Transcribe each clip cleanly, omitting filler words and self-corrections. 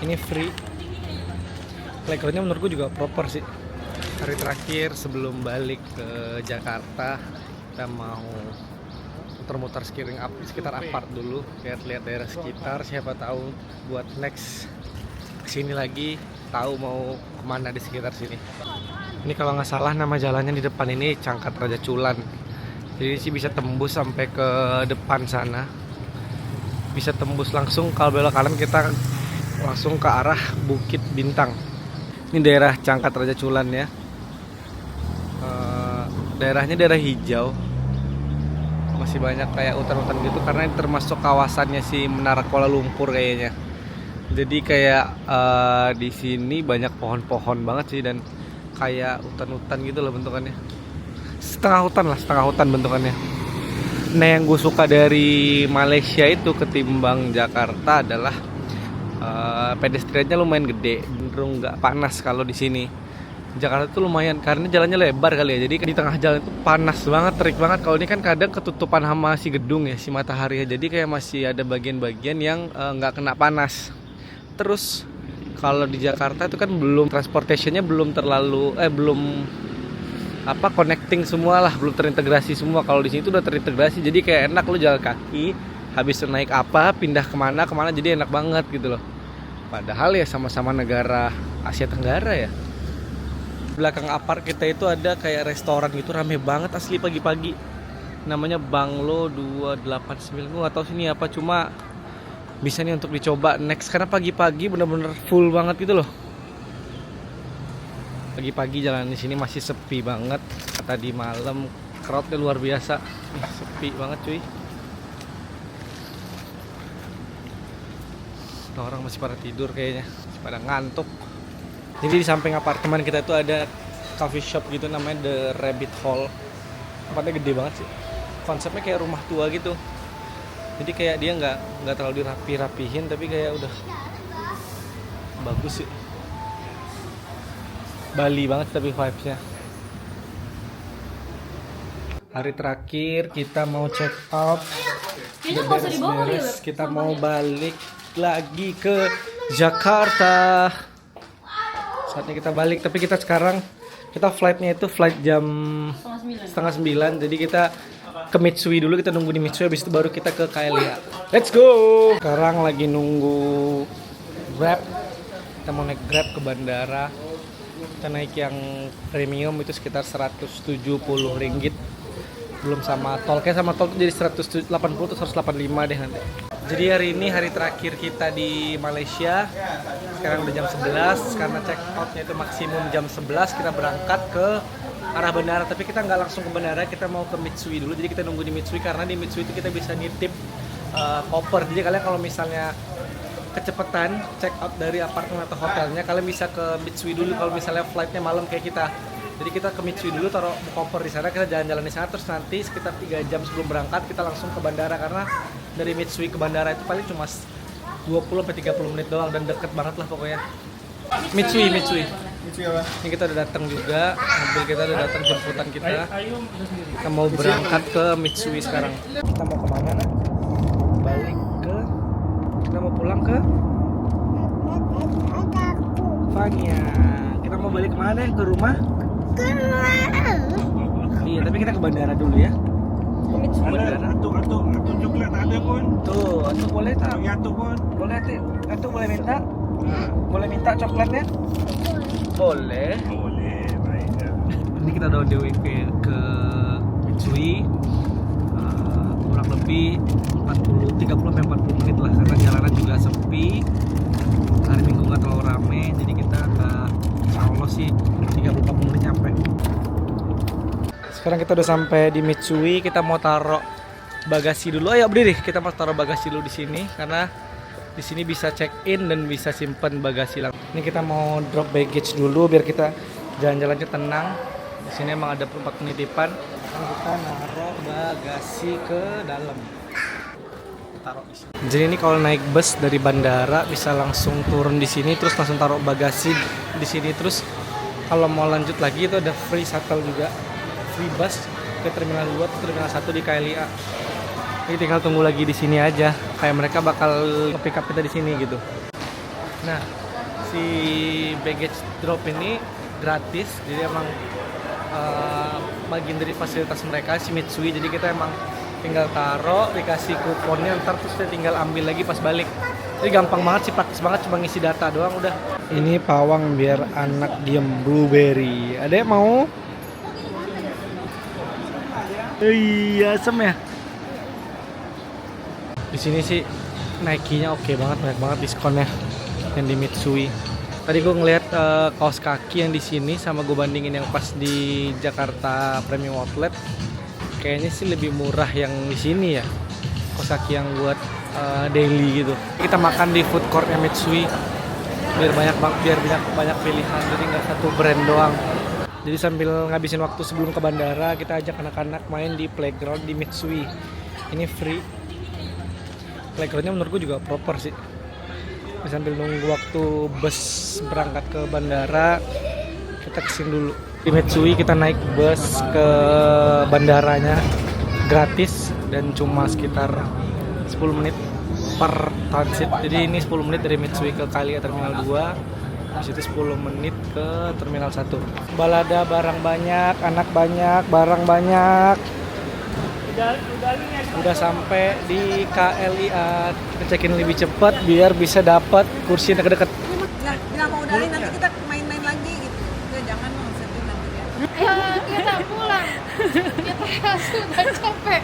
Ini free. Playgroundnya menurutku juga proper sih. Hari terakhir sebelum balik ke Jakarta, kita mau muter-muter sekitar apart dulu, lihat-lihat daerah sekitar. Siapa tahu buat next kesini lagi, tahu mau kemana di sekitar sini. Ini kalau nggak salah nama jalannya di depan ini Cangkat Raja Culan. Jadi sih bisa tembus sampai ke depan sana. Bisa tembus langsung, kalau belok kanan kita langsung ke arah Bukit Bintang. Ini daerah Cangkat Raja Culan ya. Daerahnya daerah hijau. Masih banyak kayak hutan-hutan gitu karena ini termasuk kawasannya si Menara Kuala Lumpur kayaknya. Jadi kayak di sini banyak pohon-pohon banget sih dan kayak hutan-hutan gitu loh bentukannya. Setengah hutan bentukannya. Nah, yang gue suka dari Malaysia itu ketimbang Jakarta adalah pedestriannya lumayan gede, cenderung nggak panas kalau di sini. Jakarta tuh lumayan karena jalannya lebar kali ya, jadi di tengah jalan itu panas banget, terik banget. Kalau ini kan kadang ketutupan sama si gedung ya, si matahari ya, jadi kayak masih ada bagian-bagian yang nggak kena panas. Terus kalau di Jakarta itu kan belum transportationnya belum terlalu connecting semua lah, belum terintegrasi semua. Kalau di sini tuh udah terintegrasi, jadi kayak enak lo jalan kaki, habis naik apa pindah kemana, jadi enak banget gitu loh. Padahal ya sama-sama negara Asia Tenggara ya. Belakang apart kita itu ada kayak restoran gitu, rame banget asli pagi-pagi. Namanya Banglo 289, gue gak tau sini apa, cuma bisa nih untuk dicoba next karena pagi-pagi bener-bener full banget gitu loh. Pagi-pagi jalan di sini masih sepi banget. Tadi malam crowdnya luar biasa. Sepi banget cuy. Orang masih pada tidur kayaknya, masih pada ngantuk. Jadi di samping apartemen kita itu ada coffee shop gitu namanya The Rabbit Hole. Tempatnya gede banget sih. Konsepnya kayak rumah tua gitu. Jadi kayak dia nggak terlalu dirapi-rapihin, tapi kayak udah bagus sih. Bali banget tapi vibes-nya. Hari terakhir kita mau check out. Udah beres-beres, kita mau balik lagi ke Jakarta. Saatnya kita balik, tapi kita flightnya itu flight jam 8:30. Jadi kita ke Mitsui dulu, kita nunggu di Mitsui, habis itu baru kita ke KLIA. Let's go! Sekarang lagi nunggu Grab. Kita mau naik Grab ke bandara. Kita naik yang premium itu sekitar 170 ringgit. Belum sama tol, kayak sama tol itu jadi 180 atau 185 deh nanti. Jadi hari ini hari terakhir kita di Malaysia. Sekarang udah jam 11, karena check outnya itu maksimum jam 11. Kita berangkat ke arah bandara, tapi kita nggak langsung ke bandara, kita mau ke Mitsui dulu. Jadi kita nunggu di Mitsui, karena di Mitsui itu kita bisa nitip koper. Jadi kalian kalau misalnya kecepatan check out dari apartemen atau hotelnya, kalian bisa ke Mitsui dulu kalau misalnya flightnya malam kayak kita. Jadi kita ke Mitsui dulu, taruh koper di sana, kita jalan-jalan di sana, terus nanti sekitar 3 jam sebelum berangkat kita langsung ke bandara, karena dari Mitsui ke bandara itu paling cuma 20-30 menit doang dan deket banget lah pokoknya. Mitsui apa? Ini kita udah datang juga, mobil kita udah datang, jemputan kita. Kita mau berangkat ke Mitsui sekarang. Kita mau kemana nak? Kita mau pulang ke Fania. Kita mau balik kemana? Ke rumah? Iya, tapi kita ke bandara dulu ya. Atuk coklat ada pun. Tuh, atuk boleh tak? Ya, atuk pun. Boleh atuk. Atuk boleh minta? Boleh minta coklatnya? Boleh. Boleh, baik. Ini kita udah on the way ke Mitsui. Kurang lebih 30-40 menit lah, karena jalanan juga sepi. Hari Minggu nggak terlalu rame, jadi kita insya Allah sih 30-40 menit nyampe. Sekarang kita udah sampai di Mitsui, kita mau taruh bagasi dulu. Ayo berdiri, kita mau taruh bagasi dulu di sini karena di sini bisa check in dan bisa simpan bagasi langsung. Ini kita mau drop baggage dulu biar kita jalan-jalannya tenang. Di sini emang ada tempat penitipan. Kita naruh bagasi ke dalam. Taruh di sini. Jadi ini kalau naik bus dari bandara bisa langsung turun di sini, terus langsung taruh bagasi di sini. Terus kalau mau lanjut lagi itu ada free shuttle juga. Free bus ke terminal 2 atau terminal 1 di KLIA. Jadi tinggal tunggu lagi di sini aja. Kayak mereka bakal nge-pick up kita di sini gitu. Nah, si baggage drop ini gratis, jadi emang bagian dari fasilitas mereka si Mitsui. Jadi kita emang tinggal taruh, dikasih kuponnya, ntar terus kita tinggal ambil lagi pas balik. Jadi gampang banget sih, praktis banget, cuma ngisi data doang udah. Ini pawang biar anak diem, blueberry. Ada yang mau? Iya, asem ya. Di sini sih Nike-nya oke banget, banyak banget diskonnya yang di Mitsui. Tadi gue ngeliat kaos kaki yang di sini sama gue bandingin yang pas di Jakarta Premium Outlet. Kayaknya sih lebih murah yang di sini ya. Kaos kaki yang buat daily gitu. Kita makan di food courtnya Mitsui biar banyak pilihan, jadi nggak satu brand doang. Jadi sambil ngabisin waktu sebelum ke bandara, kita ajak anak-anak main di playground di Mitsui. Ini free. Playgroundnya menurut gue juga proper sih. Sambil nunggu waktu bus berangkat ke bandara, kita kesini dulu. Di Mitsui kita naik bus ke bandaranya gratis dan cuma sekitar 10 menit per transit. Jadi ini 10 menit dari Mitsui ke Kalia Terminal 2. Habis itu 10 menit ke Terminal 1. Balada barang banyak, anak banyak, barang banyak. Udah sampai di KLIA. Kita check-in lebih cepat biar bisa dapat kursi yang deket-deket. Nggak mau udalin, nanti kita main-main lagi gitu. Udah jangan mau sedih nanti ya. Ya kita pulang. Kita sudah capek.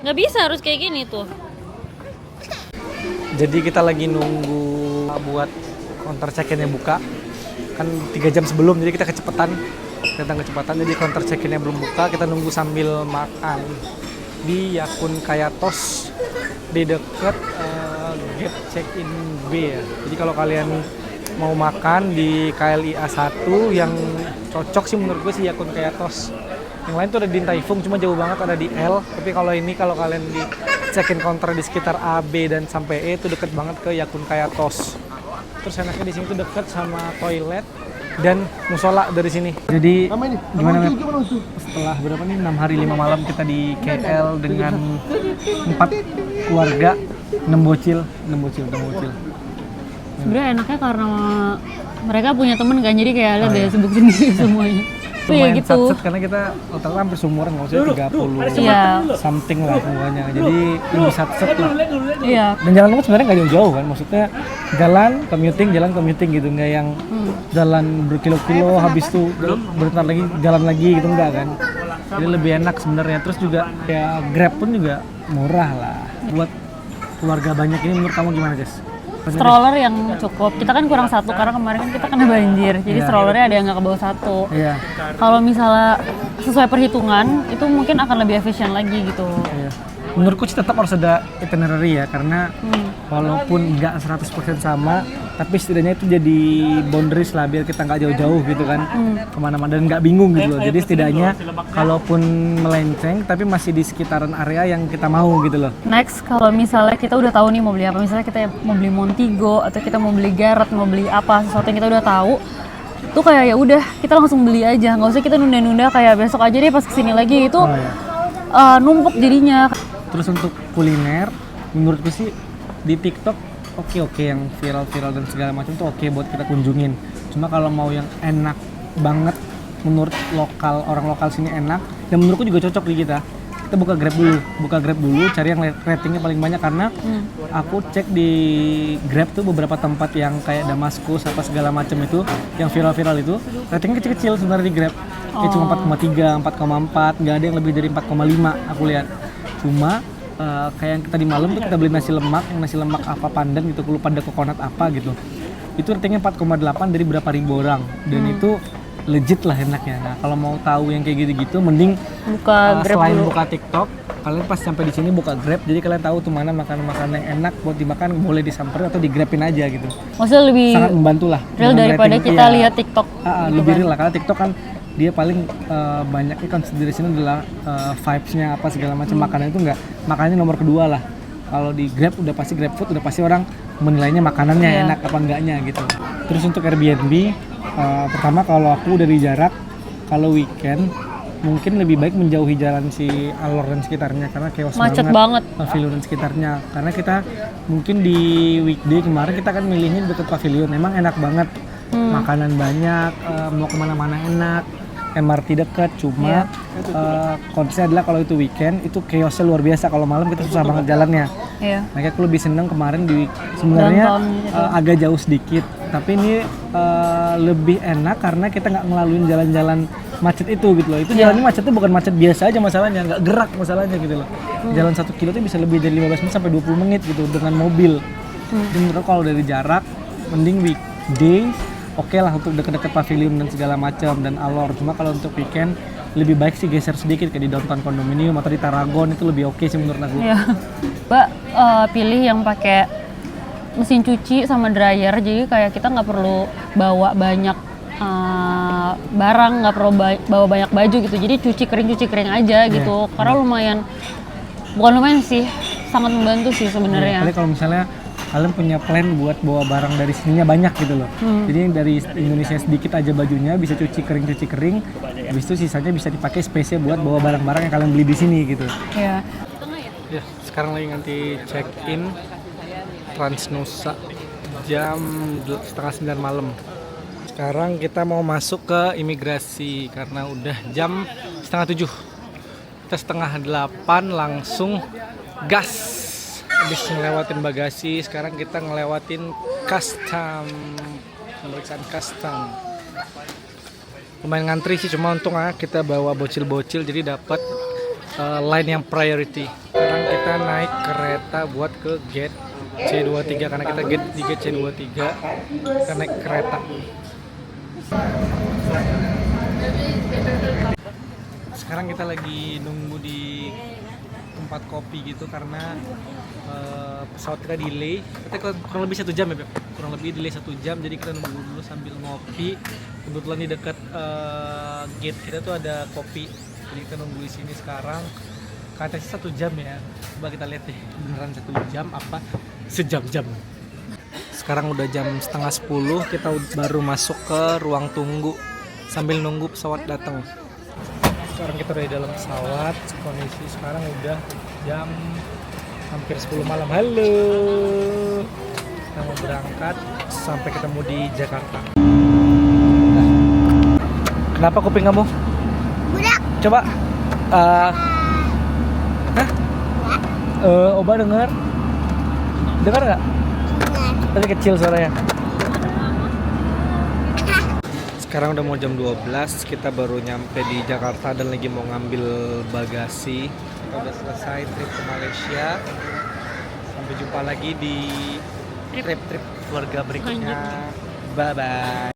Nggak bisa, harus kayak gini tuh. Jadi kita lagi nunggu buat counter check-innya buka. Kan 3 jam sebelum, jadi kita datang kecepatan, jadi counter check-innya belum buka. Kita nunggu sambil makan di Yakun Kayatos di deket gate check-in B ya. Jadi kalau kalian mau makan di KLIA 1 yang cocok sih menurut gue sih Yakun Kayatos. Yang lain tuh ada di Taifung, cuma jauh banget, ada di L. Tapi kalau ini, kalau kalian di check-in counter di sekitar A, B, dan sampai E itu deket banget ke Yakun Kayatos. Terus enaknya di sini tuh deket sama toilet dan musola dari sini. Jadi gimana setelah berapa nih 6 hari 5 malam kita di KL dengan 4 keluarga, 6 bocil. Sebenarnya enaknya karena mereka punya temen kan, jadi kayak ada daya sibuk sendiri semuanya. Lumayan gitu. satset karena kita total hampir seumuran, maksudnya 30 something lah semuanya. Jadi lebih satset lah. Iya. Dan jalan lama sebenarnya nggak jauh-jauh kan, maksudnya jalan commuting gitu, nggak yang jalan berkilo-kilo habis itu bentar lagi jalan lagi gitu, enggak kan. Jadi lebih enak sebenarnya. Terus juga ya Grab pun juga murah lah. Buat keluarga banyak ini menurut kamu gimana, Jess? Stroller yang cukup. Kita kan kurang satu karena kemarin kan kita kena banjir. Jadi strollernya ada yang nggak ke bawah 1. Iya. Kalau misalnya sesuai perhitungan itu mungkin akan lebih efisien lagi gitu. Iya. Menurutku sih tetap harus ada itinerary ya, karena walaupun nggak 100% sama, tapi setidaknya itu jadi boundaries lah biar kita nggak jauh-jauh gitu kan kemana-mana dan nggak bingung gitu loh. Jadi setidaknya kalaupun melenceng tapi masih di sekitaran area yang kita mau gitu loh. Next, kalau misalnya kita udah tahu nih mau beli apa, misalnya kita mau beli Montigo atau kita mau beli Garrett, mau beli apa, sesuatu yang kita udah tahu, tuh kayak ya udah kita langsung beli aja, nggak usah kita nunda-nunda kayak besok aja deh pas kesini lagi itu numpuk jadinya. Terus untuk kuliner, menurutku sih di TikTok oke yang viral-viral dan segala macam tuh oke buat kita kunjungin. Cuma kalau mau yang enak banget, menurut orang lokal sini enak, dan menurutku juga cocok di kita buka Grab dulu, cari yang ratingnya paling banyak, karena aku cek di Grab tuh beberapa tempat yang kayak Damaskus apa segala macam itu, yang viral-viral itu ratingnya kecil-kecil sebenarnya di Grab. Kayak cuma 4,3, 4,4, nggak ada yang lebih dari 4,5 aku lihat. Cuma kayak yang kita di malam tuh kita beli nasi lemak apa pandan gitu, lupa ada coconut apa gitu. Itu ratingnya 4,8 dari berapa ribu orang, dan itu legit lah enaknya. Nah, kalau mau tahu yang kayak gitu-gitu, mending buka Grab selain dulu. buka TikTok, kalian pas sampai di sini buka Grab, jadi kalian tahu tuh mana makanan-makanan yang enak buat dimakan, boleh disamperin atau digrabin aja gitu. Maksudnya lebih sangat membantu lah real daripada kita lihat TikTok. Lebih real lah, karena TikTok kan dia paling banyaknya consideration adalah vibes-nya apa segala macam. Makanan itu enggak, makanannya nomor kedua lah. Kalau di Grab udah pasti GrabFood, udah pasti orang menilainya makanannya enak apa enggaknya gitu. Terus untuk Airbnb, pertama kalau aku dari jarak, kalau weekend mungkin lebih baik menjauhi jalan si Alor dan sekitarnya karena chaos Macet banget. pavilion dan sekitarnya. Karena kita mungkin di weekday kemarin kita kan milihnya deket pavilion, memang enak banget, makanan banyak, mau kemana-mana enak, MRT dekat. Cuma konsepnya adalah kalau itu weekend itu chaosnya luar biasa, kalau malam kita susah banget jalannya. Iya. Makanya aku lebih seneng kemarin di sebenarnya Downtown gitu. agak jauh sedikit, tapi ini lebih enak karena kita nggak ngelaluin jalan-jalan macet itu gitu loh. Itu jalannya macetnya bukan macet biasa aja masalahnya, nggak gerak masalahnya gitu loh. Jalan 1 kilo itu bisa lebih dari 15 menit sampai 20 menit gitu dengan mobil. Jadi menurut aku kalau dari jarak mending weekday oke lah untuk deket-deket pavilion dan segala macam dan Alor. Cuma kalau untuk weekend lebih baik sih geser sedikit kayak di downtown kondominium atau di Tarragon, itu lebih oke sih menurut aku. Iya. Mbak pilih yang pakai mesin cuci sama dryer, jadi kayak kita nggak perlu bawa banyak barang, nggak perlu bawa banyak baju gitu. Jadi cuci kering aja gitu. Karena bukan lumayan sih, sangat membantu sih sebenarnya. Kali kalau misalnya kalian punya plan buat bawa barang dari sininya banyak gitu loh. Jadi yang dari Indonesia sedikit aja bajunya bisa cuci kering, habis itu sisanya bisa dipakai space-nya buat bawa barang-barang yang kalian beli di sini gitu. Iya. Ya, sekarang lagi nanti check in Transnusa jam 8:30 malam. Sekarang kita mau masuk ke imigrasi karena udah jam 6:30. Kita 7:30 langsung gas. Habis ngelewatin bagasi, sekarang kita ngelewatin pemeriksaan custom. Lumayan ngantri sih, cuma untung kita bawa bocil-bocil jadi dapat line yang priority. Sekarang kita naik kereta buat ke gate C23 karena kita di gate C23 kita naik kereta. Sekarang kita lagi nunggu di tempat kopi gitu karena pesawat kita delay. Kita kurang lebih 1 jam ya Beb? Kurang lebih delay 1 jam, jadi kita nunggu dulu sambil ngopi. Kebetulan di dekat gate kita tuh ada kopi, jadi kita nunggu di sini sekarang. Katanya sih 1 jam ya, coba kita lihat deh beneran 1 jam apa sejam-jam. Sekarang udah jam 9:30, kita baru masuk ke ruang tunggu sambil nunggu pesawat datang. Sekarang kita udah di dalam pesawat, kondisi sekarang udah jam hampir 10 malam. Halo, kita mau berangkat sampai ketemu di Jakarta. Kenapa kuping kamu? Budak. Coba. Oba dengar? Dengar nggak? Tadi kecil suaranya. Sekarang udah mau jam 12, kita baru nyampe di Jakarta dan lagi mau ngambil bagasi. Kita udah selesai trip ke Malaysia. Sampai jumpa lagi di trip-trip keluarga berikutnya. Bye-bye.